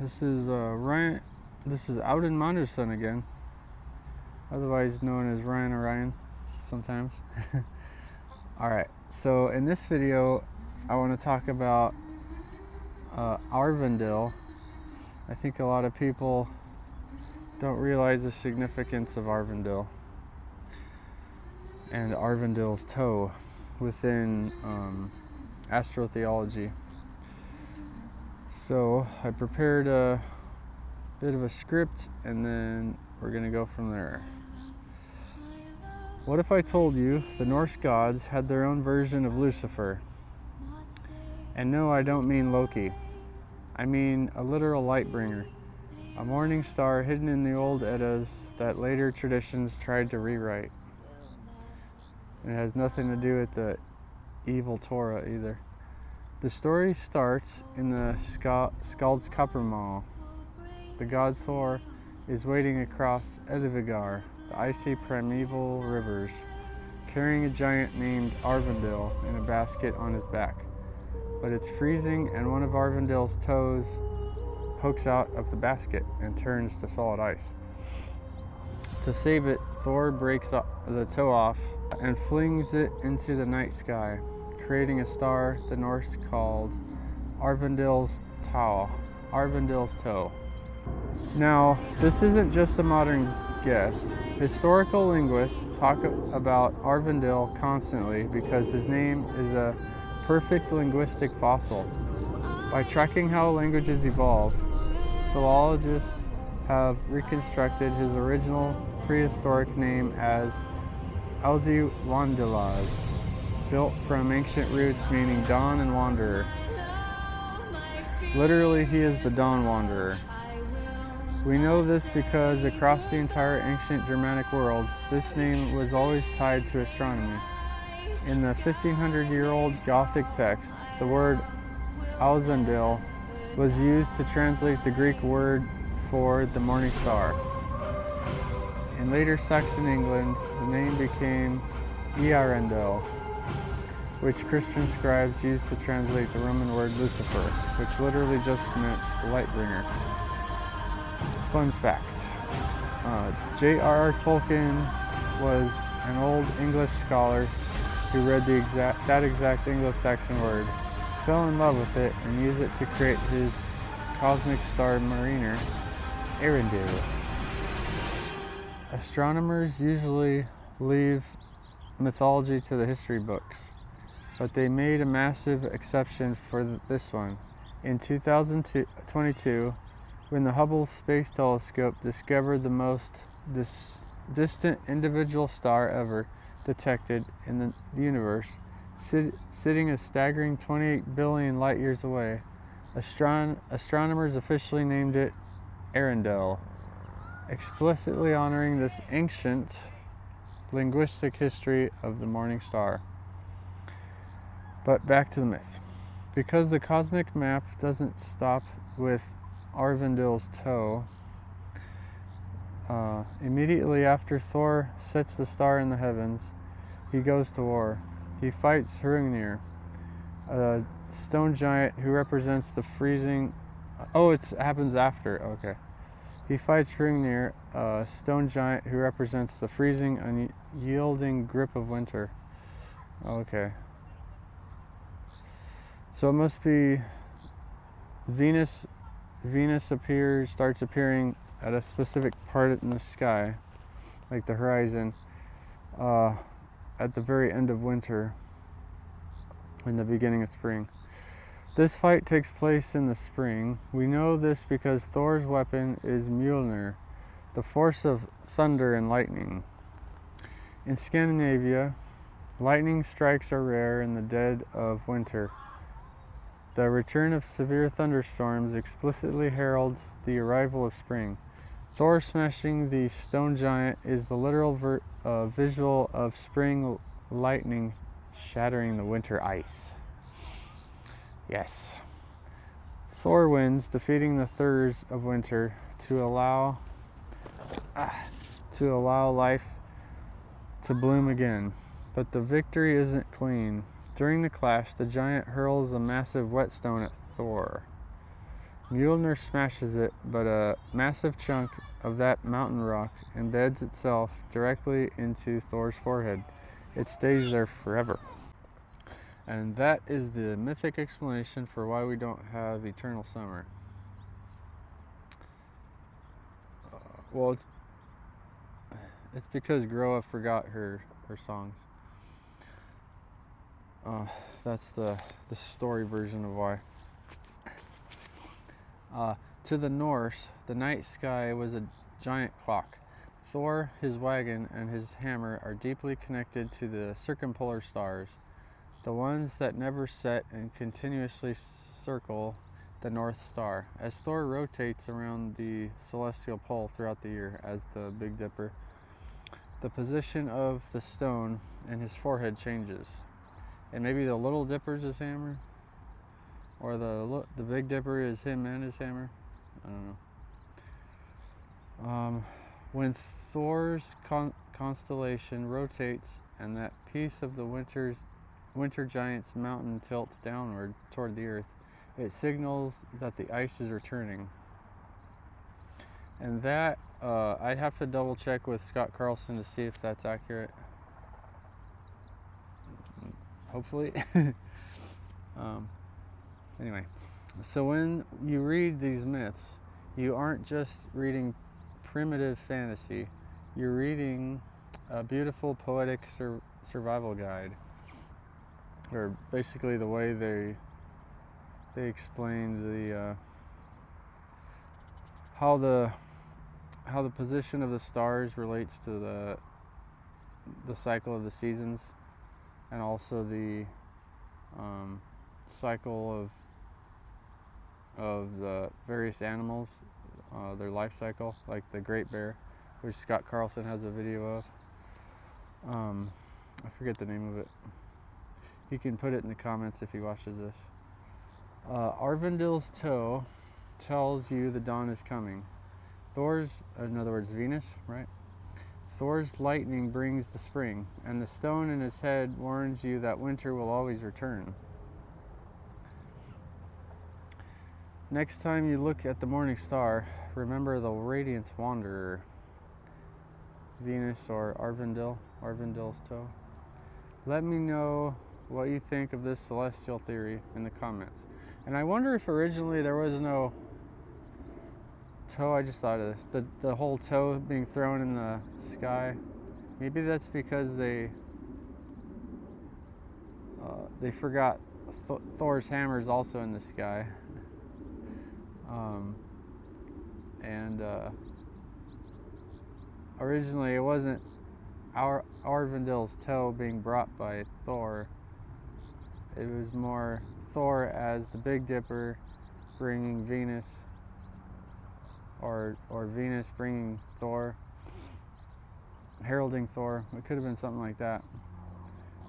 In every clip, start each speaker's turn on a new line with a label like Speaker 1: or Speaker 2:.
Speaker 1: This is Ryan. This is Auden Manderson again, otherwise known as Ryan Orion sometimes. Alright, so in this video I want to talk about Arendil. I think a lot of people don't realize the significance of Arendil and Arendil's toe within Astro theology. So I prepared a bit of a script and then we're going to go from there. What if I told you the Norse gods had their own version of Lucifer? And no, I don't mean Loki. I mean a literal light bringer, a morning star hidden in the old Eddas that later traditions tried to rewrite. It has nothing to do with the evil Torah either. The story starts in the Skald's Coppermaw. The god Thor is wading across Edvigar, the icy primeval rivers, carrying a giant named Arendil in a basket on his back. But it's freezing and one of Arendil's toes pokes out of the basket and turns to solid ice. To save it, Thor breaks the toe off and flings it into the night sky, creating a star the Norse called Arendil's toe. Now, this isn't just a modern guess. Historical linguists talk about Arendil constantly because his name is a perfect linguistic fossil. By tracking how languages evolve, philologists have reconstructed his original prehistoric name as Alzi-Wandelaz, built from ancient roots meaning dawn and wanderer. Literally, he is the dawn wanderer. We know this because across the entire ancient Germanic world, this name was always tied to astronomy. In the 1500-year-old Gothic text, the word Alzendil was used to translate the Greek word for the morning star. In later Saxon England, the name became Earendil, which Christian scribes used to translate the Roman word Lucifer, which literally just meant the light bringer. Fun fact, J.R.R. Tolkien was an old English scholar who read that exact Anglo-Saxon word, fell in love with it, and used it to create his cosmic star mariner, Arendil. Astronomers usually leave mythology to the history books, but they made a massive exception for this one. In 2022, when the Hubble Space Telescope discovered the most distant individual star ever detected in the universe, sitting a staggering 28 billion light years away, astronomers officially named it Arendil, explicitly honoring this ancient linguistic history of the morning star. But back to the myth. Because the cosmic map doesn't stop with Arendil's toe, immediately after Thor sets the star in the heavens, he goes to war. He fights Hrungnir, a stone giant who represents the freezing... Oh, it happens after, okay. He fights Hrungnir, a stone giant who represents the freezing, unyielding grip of winter. Okay. So it must be Venus starts appearing at a specific part in the sky, like the horizon, at the very end of winter, in the beginning of spring. This fight takes place in the spring. We know this because Thor's weapon is Mjolnir, the force of thunder and lightning. In Scandinavia, lightning strikes are rare in the dead of winter. The return of severe thunderstorms explicitly heralds the arrival of spring. Thor smashing the stone giant is the literal visual of spring lightning shattering the winter ice. Yes. Thor wins, defeating the Thurs of winter to allow life to bloom again. But the victory isn't clean. During the clash, the giant hurls a massive whetstone at Thor. Mjolnir smashes it, but a massive chunk of that mountain rock embeds itself directly into Thor's forehead. It stays there forever. And that is the mythic explanation for why we don't have eternal summer. Well, it's because Groa forgot her songs. That's the story version of why. To the Norse, the night sky was a giant clock. Thor, his wagon, and his hammer are deeply connected to the circumpolar stars, the ones that never set and continuously circle the North Star. As Thor rotates around the celestial pole throughout the year as the Big Dipper, the position of the stone in his forehead changes. And maybe the Little Dipper's his hammer, or the Big Dipper is him and his hammer. I don't know. When Thor's constellation rotates and that piece of the winter giant's mountain tilts downward toward the earth, it signals that the ice is returning. And that, I'd have to double check with Scott Carlson to see if that's accurate. Hopefully. Anyway, so when you read these myths, you aren't just reading primitive fantasy, you're reading a beautiful poetic survival guide, or basically the way they explained the how the position of the stars relates to the cycle of the seasons, and also the cycle of the various animals, their life cycle, like the Great Bear, which Scott Carlson has a video of. I forget the name of it. He can put it in the comments if he watches this. Arendil's toe tells you the dawn is coming. Thor's, in other words, Venus, right? Thor's lightning brings the spring, and the stone in his head warns you that winter will always return. Next time you look at the morning star, remember the radiance wanderer, Venus or Arendil's toe. Let me know what you think of this celestial theory in the comments. And I wonder if originally there was no toe. I just thought of this. The whole toe being thrown in the sky. Maybe that's because they forgot Thor's hammer is also in the sky. Originally it wasn't Arendil's toe being brought by Thor. It was more Thor as the Big Dipper bringing Venus, or Venus bringing Thor, heralding Thor. It could have been something like that,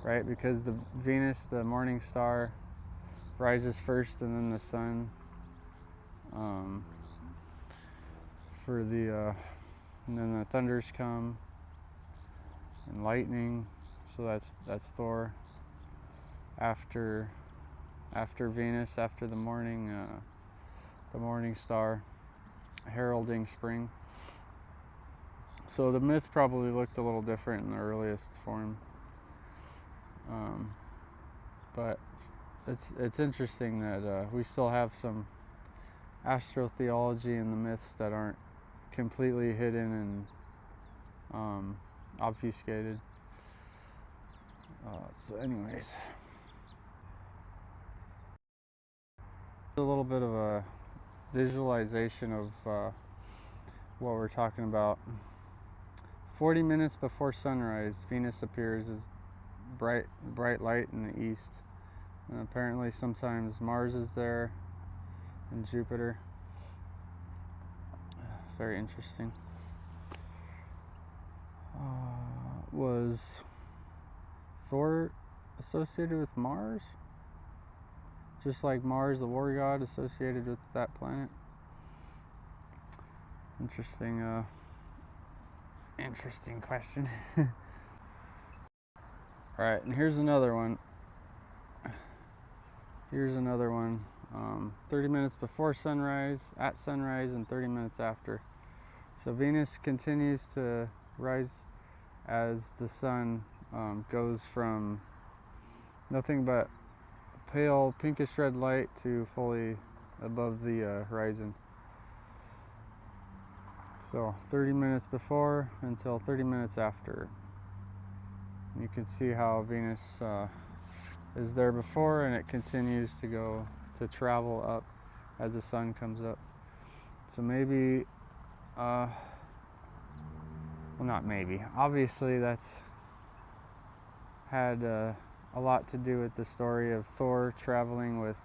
Speaker 1: right? Because the Venus, the morning star, rises first, and then the sun. And then the thunders come, and lightning. So that's Thor. After Venus, after the morning star, heralding spring. So the myth probably looked a little different in the earliest form, but it's interesting that we still have some Astro theology in the myths that aren't completely hidden and obfuscated. So anyways, a little bit of a visualization of what we're talking about. 40 minutes before sunrise, Venus appears as bright light in the east. And apparently sometimes Mars is there, and Jupiter. Very interesting. Was Thor associated with Mars? Just like Mars, the war god, associated with that planet? Interesting question. Alright, and here's another one. 30 minutes before sunrise, at sunrise, and 30 minutes after. So Venus continues to rise as the sun goes from nothing but pale pinkish red light to fully above the horizon. So 30 minutes before until 30 minutes after. You can see how Venus is there before, and it continues to go to travel up as the sun comes up. So maybe, well, not maybe, obviously that's had a lot to do with the story of Thor traveling with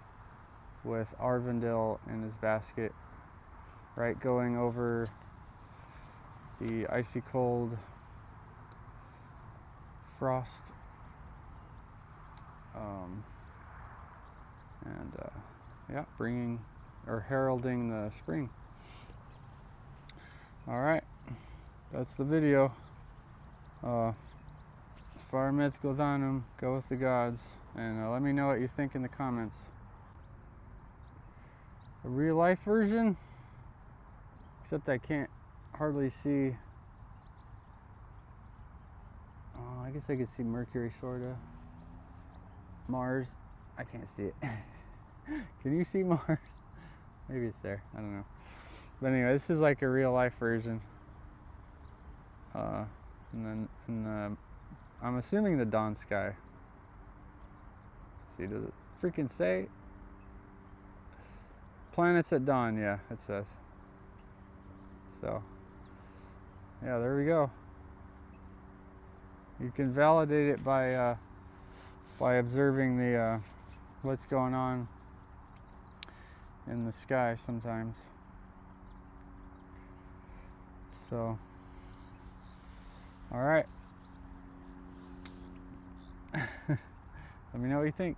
Speaker 1: Arendil in his basket, right, going over the icy cold frost, and yeah, bringing or heralding the spring. All right, that's the video. Far myth Gothanum, go with the gods, and let me know what you think in the comments. A real life version, except I can't hardly see. I guess I could see Mercury, sorta. Mars, I can't see it. Can you see Mars? Maybe it's there, I don't know. But anyway, this is like a real life version. And then I'm assuming the dawn sky. Let's see, does it freaking say? Planets at dawn, yeah, it says. So, yeah, there we go. You can validate it by observing the what's going on in the sky sometimes. So, all right. Let me know what you think.